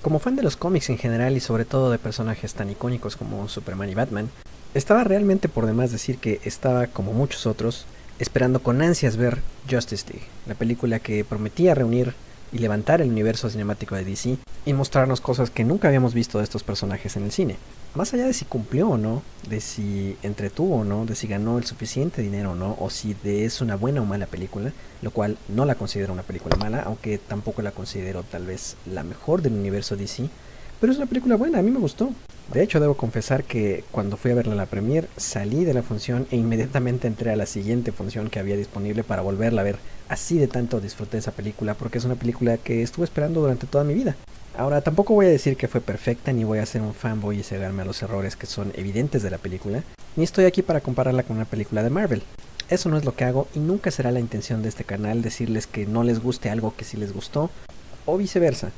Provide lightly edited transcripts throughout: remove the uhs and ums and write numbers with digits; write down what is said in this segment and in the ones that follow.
Como fan de los cómics en general y sobre todo de personajes tan icónicos como Superman y Batman, estaba realmente por demás decir que estaba, como muchos otros, esperando con ansias ver Justice League, la película que prometía reunir y levantar el universo cinemático de DC y mostrarnos cosas que nunca habíamos visto de estos personajes en el cine. Más allá de si cumplió o no, de si entretuvo o no, de si ganó el suficiente dinero o no, o si es una buena o mala película, lo cual no la considero una película mala, aunque tampoco la considero tal vez la mejor del universo DC, pero es una película buena, a mí me gustó. De hecho, debo confesar que cuando fui a verla en la premiere, salí de la función e inmediatamente entré a la siguiente función que había disponible para volverla a ver. Así de tanto disfruté esa película porque es una película que estuve esperando durante toda mi vida. Ahora, tampoco voy a decir que fue perfecta, ni voy a ser un fanboy y cegarme a los errores que son evidentes de la película, ni estoy aquí para compararla con una película de Marvel. Eso no es lo que hago y nunca será la intención de este canal decirles que no les guste algo que sí les gustó, o viceversa.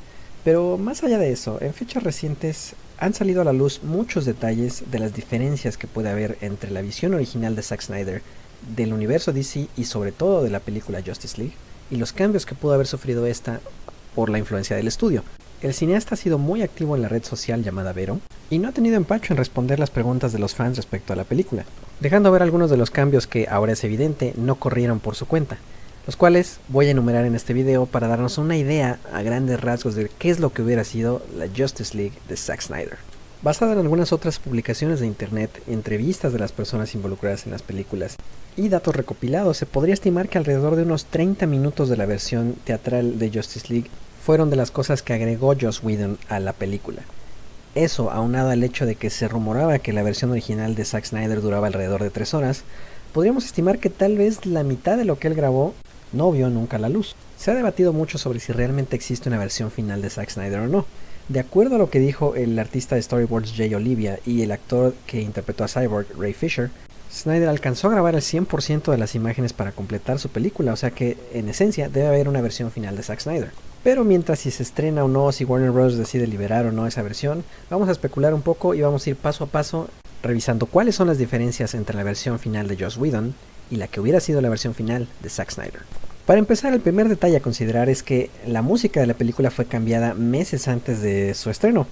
Pero más allá de eso, en fechas recientes han salido a la luz muchos detalles de las diferencias que puede haber entre la visión original de Zack Snyder del universo DC y sobre todo de la película Justice League, y los cambios que pudo haber sufrido esta por la influencia del estudio. El cineasta ha sido muy activo en la red social llamada Vero, y no ha tenido empacho en responder las preguntas de los fans respecto a la película, dejando ver algunos de los cambios que, ahora es evidente, no corrieron por su cuenta, los cuales voy a enumerar en este video para darnos una idea a grandes rasgos de qué es lo que hubiera sido la Justice League de Zack Snyder. Basada en algunas otras publicaciones de internet, entrevistas de las personas involucradas en las películas y datos recopilados, se podría estimar que alrededor de unos 30 minutos de la versión teatral de Justice League fueron de las cosas que agregó Joss Whedon a la película. Eso, aunado al hecho de que se rumoraba que la versión original de Zack Snyder duraba alrededor de 3 horas, podríamos estimar que tal vez la mitad de lo que él grabó no vio nunca la luz. Se ha debatido mucho sobre si realmente existe una versión final de Zack Snyder o no. De acuerdo a lo que dijo el artista de storyboards Jay Olivia y el actor que interpretó a Cyborg, Ray Fisher, Snyder alcanzó a grabar el 100% de las imágenes para completar su película, o sea que, en esencia, debe haber una versión final de Zack Snyder. Pero mientras si se estrena o no, si Warner Bros. Decide liberar o no esa versión, vamos a especular un poco y vamos a ir paso a paso revisando cuáles son las diferencias entre la versión final de Joss Whedon y la que hubiera sido la versión final de Zack Snyder. Para empezar, el primer detalle a considerar es que la música de la película fue cambiada meses antes de su estreno.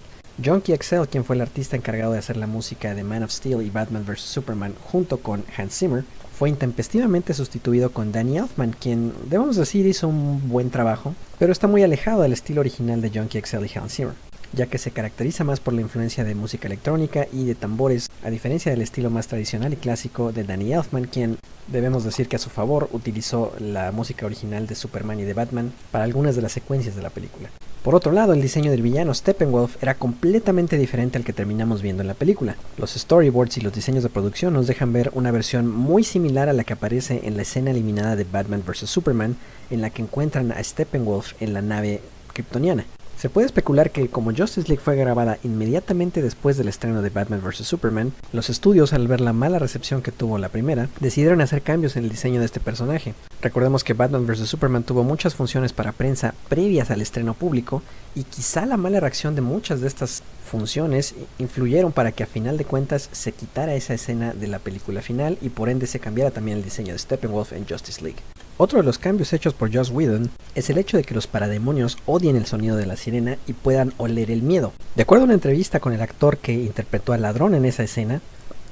Junkie XL, quien fue el artista encargado de hacer la música de Man of Steel y Batman vs. Superman junto con Hans Zimmer, fue intempestivamente sustituido con Danny Elfman, quien, debemos decir, hizo un buen trabajo, pero está muy alejado del estilo original de Junkie XL y Hans Zimmer, ya que se caracteriza más por la influencia de música electrónica y de tambores, a diferencia del estilo más tradicional y clásico de Danny Elfman, quien, debemos decir que a su favor, utilizó la música original de Superman y de Batman para algunas de las secuencias de la película. Por otro lado, el diseño del villano Steppenwolf era completamente diferente al que terminamos viendo en la película. Los storyboards y los diseños de producción nos dejan ver una versión muy similar a la que aparece en la escena eliminada de Batman vs. Superman, en la que encuentran a Steppenwolf en la nave kryptoniana. Se puede especular que, como Justice League fue grabada inmediatamente después del estreno de Batman vs. Superman, los estudios, al ver la mala recepción que tuvo la primera, decidieron hacer cambios en el diseño de este personaje. Recordemos que Batman vs. Superman tuvo muchas funciones para prensa previas al estreno público, y quizá la mala reacción de muchas de estas funciones influyeron para que a final de cuentas se quitara esa escena de la película final y por ende se cambiara también el diseño de Steppenwolf en Justice League. Otro de los cambios hechos por Joss Whedon es el hecho de que los parademonios odien el sonido de la sirena y puedan oler el miedo. De acuerdo a una entrevista con el actor que interpretó al ladrón en esa escena,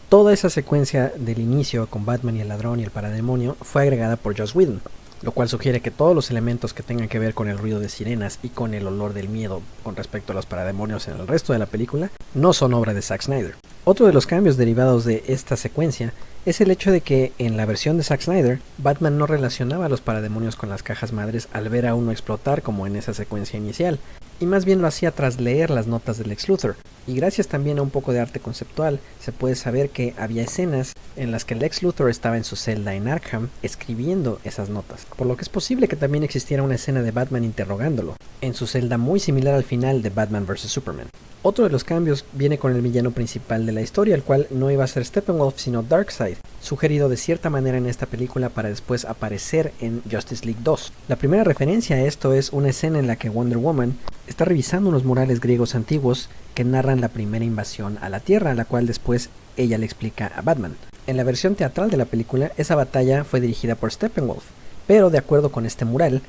toda esa secuencia del inicio con Batman y el ladrón y el parademonio fue agregada por Joss Whedon, lo cual sugiere que todos los elementos que tengan que ver con el ruido de sirenas y con el olor del miedo con respecto a los parademonios en el resto de la película no son obra de Zack Snyder. Otro de los cambios derivados de esta secuencia es el hecho de que en la versión de Zack Snyder, Batman no relacionaba a los parademonios con las cajas madres al ver a uno explotar como en esa secuencia inicial, y más bien lo hacía tras leer las notas del Lex Luthor. Y gracias también a un poco de arte conceptual, se puede saber que había escenas en las que Lex Luthor estaba en su celda en Arkham escribiendo esas notas, por lo que es posible que también existiera una escena de Batman interrogándolo, en su celda muy similar al final de Batman vs. Superman. Otro de los cambios viene con el villano principal de la historia, el cual no iba a ser Steppenwolf sino Darkseid, sugerido de cierta manera en esta película para después aparecer en Justice League 2. La primera referencia a esto es una escena en la que Wonder Woman está revisando unos murales griegos antiguos que narran la primera invasión a la Tierra, a la cual después ella le explica a Batman. En la versión teatral de la película, esa batalla fue dirigida por Steppenwolf, pero de acuerdo con este mural,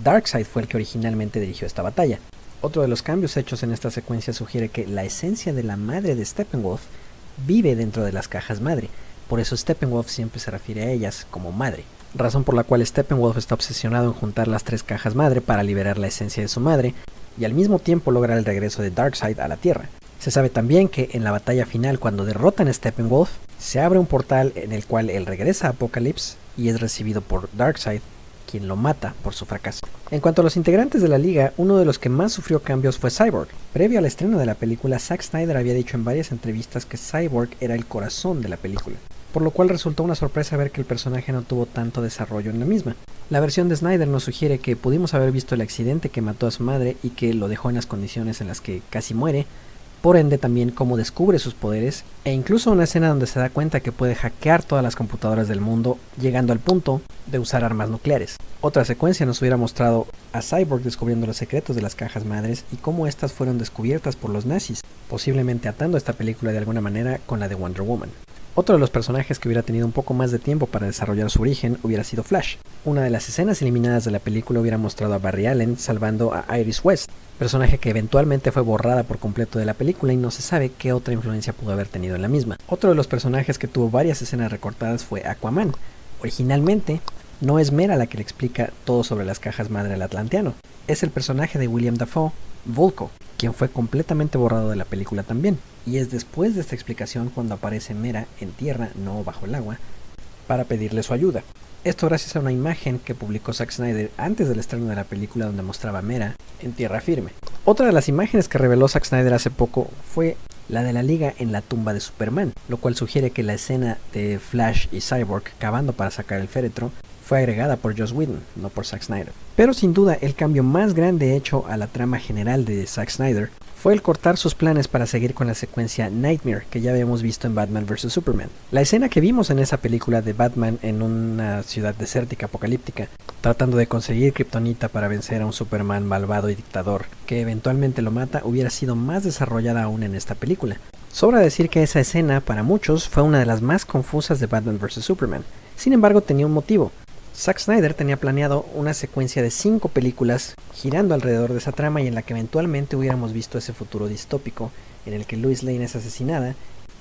Darkseid fue el que originalmente dirigió esta batalla. Otro de los cambios hechos en esta secuencia sugiere que la esencia de la madre de Steppenwolf vive dentro de las cajas madre, por eso Steppenwolf siempre se refiere a ellas como madre, razón por la cual Steppenwolf está obsesionado en juntar las 3 cajas madre para liberar la esencia de su madre y al mismo tiempo lograr el regreso de Darkseid a la Tierra. Se sabe también que en la batalla final, cuando derrotan a Steppenwolf, se abre un portal en el cual él regresa a Apocalypse y es recibido por Darkseid, quien lo mata por su fracaso. En cuanto a los integrantes de la liga, uno de los que más sufrió cambios fue Cyborg. Previo al estreno de la película, Zack Snyder había dicho en varias entrevistas que Cyborg era el corazón de la película, por lo cual resultó una sorpresa ver que el personaje no tuvo tanto desarrollo en la misma. La versión de Snyder nos sugiere que pudimos haber visto el accidente que mató a su madre y que lo dejó en las condiciones en las que casi muere, por ende también cómo descubre sus poderes, e incluso una escena donde se da cuenta que puede hackear todas las computadoras del mundo, llegando al punto de usar armas nucleares. Otra secuencia nos hubiera mostrado a Cyborg descubriendo los secretos de las cajas madres y cómo estas fueron descubiertas por los nazis, posiblemente atando esta película de alguna manera con la de Wonder Woman. Otro de los personajes que hubiera tenido un poco más de tiempo para desarrollar su origen hubiera sido Flash. Una de las escenas eliminadas de la película hubiera mostrado a Barry Allen salvando a Iris West, personaje que eventualmente fue borrada por completo de la película y no se sabe qué otra influencia pudo haber tenido en la misma. Otro de los personajes que tuvo varias escenas recortadas fue Aquaman. Originalmente, no es Mera la que le explica todo sobre las cajas madre al atlanteano, es el personaje de William Dafoe, Vulko, quien fue completamente borrado de la película también, y es después de esta explicación cuando aparece Mera en tierra, no bajo el agua, para pedirle su ayuda. Esto gracias a una imagen que publicó Zack Snyder antes del estreno de la película donde mostraba a Mera en tierra firme. Otra de las imágenes que reveló Zack Snyder hace poco fue la de la liga en la tumba de Superman, lo cual sugiere que la escena de Flash y Cyborg cavando para sacar el féretro fue agregada por Joss Whedon, no por Zack Snyder. Pero sin duda el cambio más grande hecho a la trama general de Zack Snyder fue el cortar sus planes para seguir con la secuencia Nightmare que ya habíamos visto en Batman vs. Superman. La escena que vimos en esa película de Batman en una ciudad desértica apocalíptica, tratando de conseguir kriptonita para vencer a un Superman malvado y dictador, que eventualmente lo mata, hubiera sido más desarrollada aún en esta película. Sobra decir que esa escena, para muchos, fue una de las más confusas de Batman vs. Superman. Sin embargo, tenía un motivo. Zack Snyder tenía planeado una secuencia de 5 películas girando alrededor de esa trama y en la que eventualmente hubiéramos visto ese futuro distópico en el que Lois Lane es asesinada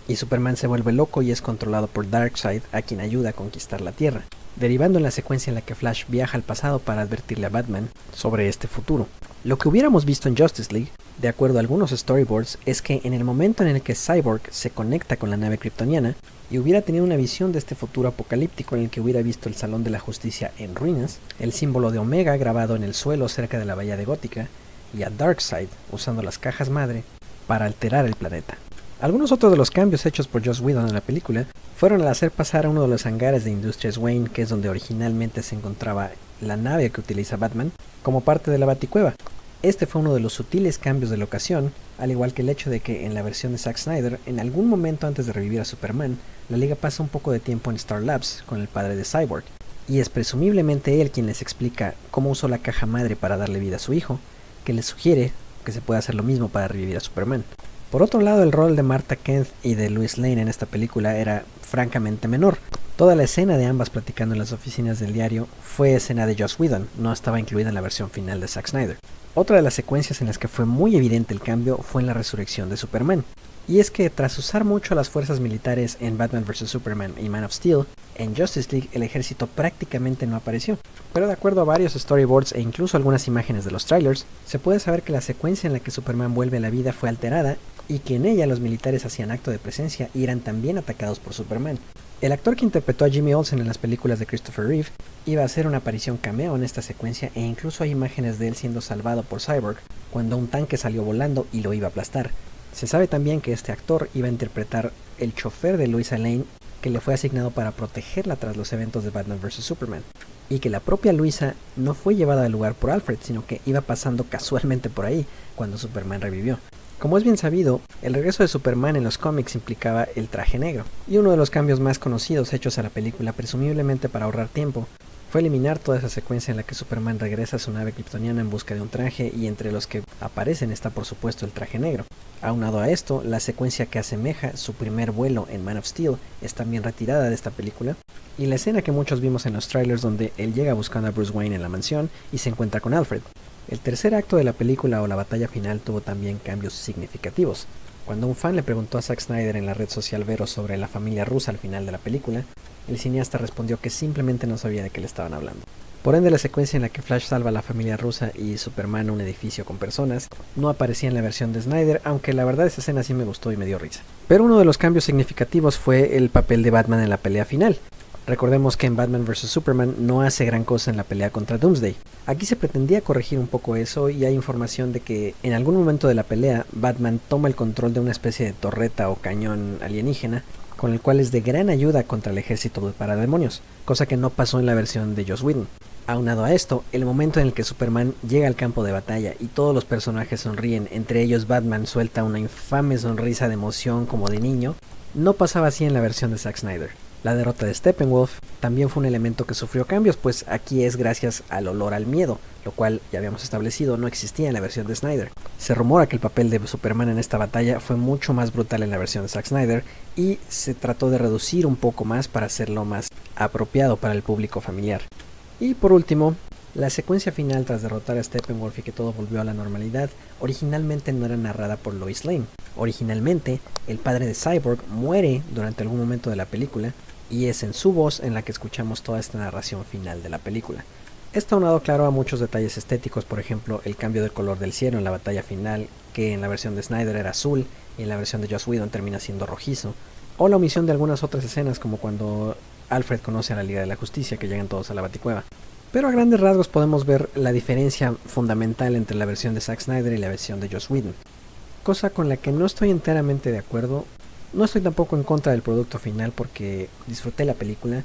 y Superman se vuelve loco y es controlado por Darkseid, a quien ayuda a conquistar la Tierra, derivando en la secuencia en la que Flash viaja al pasado para advertirle a Batman sobre este futuro. Lo que hubiéramos visto en Justice League, de acuerdo a algunos storyboards, es que en el momento en el que Cyborg se conecta con la nave kryptoniana y hubiera tenido una visión de este futuro apocalíptico en el que hubiera visto el Salón de la Justicia en ruinas, el símbolo de Omega grabado en el suelo cerca de la bahía de Gótica, y a Darkseid usando las cajas madre para alterar el planeta. Algunos otros de los cambios hechos por Joss Whedon en la película fueron al hacer pasar a uno de los hangares de Industrias Wayne, que es donde originalmente se encontraba la nave que utiliza Batman, como parte de la Baticueva. Este fue uno de los sutiles cambios de locación, al igual que el hecho de que en la versión de Zack Snyder, en algún momento antes de revivir a Superman, la Liga pasa un poco de tiempo en Star Labs con el padre de Cyborg, y es presumiblemente él quien les explica cómo usó la caja madre para darle vida a su hijo, que les sugiere que se puede hacer lo mismo para revivir a Superman. Por otro lado, el rol de Martha Kent y de Lois Lane en esta película era francamente menor. Toda la escena de ambas platicando en las oficinas del diario fue escena de Joss Whedon, no estaba incluida en la versión final de Zack Snyder. Otra de las secuencias en las que fue muy evidente el cambio fue en la resurrección de Superman. Y es que tras usar mucho a las fuerzas militares en Batman vs. Superman y Man of Steel, en Justice League el ejército prácticamente no apareció. Pero de acuerdo a varios storyboards e incluso algunas imágenes de los trailers, se puede saber que la secuencia en la que Superman vuelve a la vida fue alterada y que en ella los militares hacían acto de presencia y eran también atacados por Superman. El actor que interpretó a Jimmy Olsen en las películas de Christopher Reeve iba a hacer una aparición cameo en esta secuencia e incluso hay imágenes de él siendo salvado por Cyborg cuando un tanque salió volando y lo iba a aplastar. Se sabe también que este actor iba a interpretar el chofer de Lois Lane que le fue asignado para protegerla tras los eventos de Batman vs. Superman, y que la propia Luisa no fue llevada al lugar por Alfred, sino que iba pasando casualmente por ahí cuando Superman revivió. Como es bien sabido, el regreso de Superman en los cómics implicaba el traje negro, y uno de los cambios más conocidos hechos a la película, presumiblemente para ahorrar tiempo, fue eliminar toda esa secuencia en la que Superman regresa a su nave kryptoniana en busca de un traje y entre los que aparecen está por supuesto el traje negro. Aunado a esto, la secuencia que asemeja su primer vuelo en Man of Steel es también retirada de esta película, y la escena que muchos vimos en los trailers donde él llega buscando a Bruce Wayne en la mansión y se encuentra con Alfred. El tercer acto de la película o la batalla final tuvo también cambios significativos. Cuando un fan le preguntó a Zack Snyder en la red social Vero sobre la familia rusa al final de la película, el cineasta respondió que simplemente no sabía de qué le estaban hablando. Por ende, la secuencia en la que Flash salva a la familia rusa y Superman un edificio con personas no aparecía en la versión de Snyder, aunque la verdad esa escena sí me gustó y me dio risa. Pero uno de los cambios significativos fue el papel de Batman en la pelea final. Recordemos que en Batman vs. Superman no hace gran cosa en la pelea contra Doomsday. Aquí se pretendía corregir un poco eso y hay información de que en algún momento de la pelea Batman toma el control de una especie de torreta o cañón alienígena, con el cual es de gran ayuda contra el ejército de parademonios, cosa que no pasó en la versión de Joss Whedon. Aunado a esto, el momento en el que Superman llega al campo de batalla y todos los personajes sonríen, entre ellos Batman suelta una infame sonrisa de emoción como de niño, no pasaba así en la versión de Zack Snyder. La derrota de Steppenwolf también fue un elemento que sufrió cambios, pues aquí es gracias al olor al miedo, lo cual ya habíamos establecido no existía en la versión de Snyder. Se rumora que el papel de Superman en esta batalla fue mucho más brutal en la versión de Zack Snyder y se trató de reducir un poco más para hacerlo más apropiado para el público familiar. Y por último, la secuencia final tras derrotar a Steppenwolf y que todo volvió a la normalidad, originalmente no era narrada por Lois Lane. Originalmente, el padre de Cyborg muere durante algún momento de la película, y es en su voz en la que escuchamos toda esta narración final de la película. Esto aunado claro a muchos detalles estéticos, por ejemplo el cambio del color del cielo en la batalla final, que en la versión de Snyder era azul y en la versión de Joss Whedon termina siendo rojizo, o la omisión de algunas otras escenas como cuando Alfred conoce a la Liga de la Justicia, que llegan todos a la Baticueva. Pero a grandes rasgos podemos ver la diferencia fundamental entre la versión de Zack Snyder y la versión de Joss Whedon, cosa con la que no estoy enteramente de acuerdo. No estoy tampoco en contra del producto final porque disfruté la película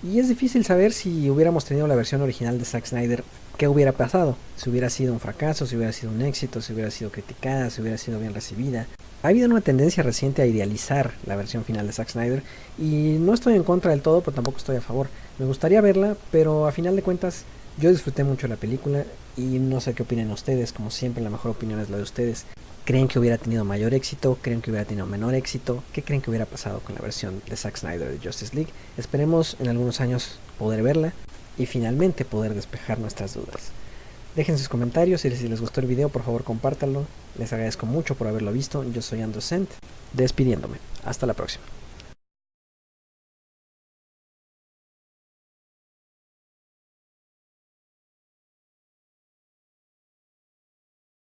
y es difícil saber si hubiéramos tenido la versión original de Zack Snyder, qué hubiera pasado, si hubiera sido un fracaso, si hubiera sido un éxito, si hubiera sido criticada, si hubiera sido bien recibida. Ha habido una tendencia reciente a idealizar la versión final de Zack Snyder y no estoy en contra del todo, pero tampoco estoy a favor. Me gustaría verla, pero a final de cuentas yo disfruté mucho la película y no sé qué opinan ustedes. Como siempre, la mejor opinión es la de ustedes. ¿Creen que hubiera tenido mayor éxito? ¿Creen que hubiera tenido menor éxito? ¿Qué creen que hubiera pasado con la versión de Zack Snyder de Justice League? Esperemos en algunos años poder verla y finalmente poder despejar nuestras dudas. Dejen sus comentarios y si les gustó el video, por favor compártanlo. Les agradezco mucho por haberlo visto. Yo soy Andrew Sent, despidiéndome. Hasta la próxima.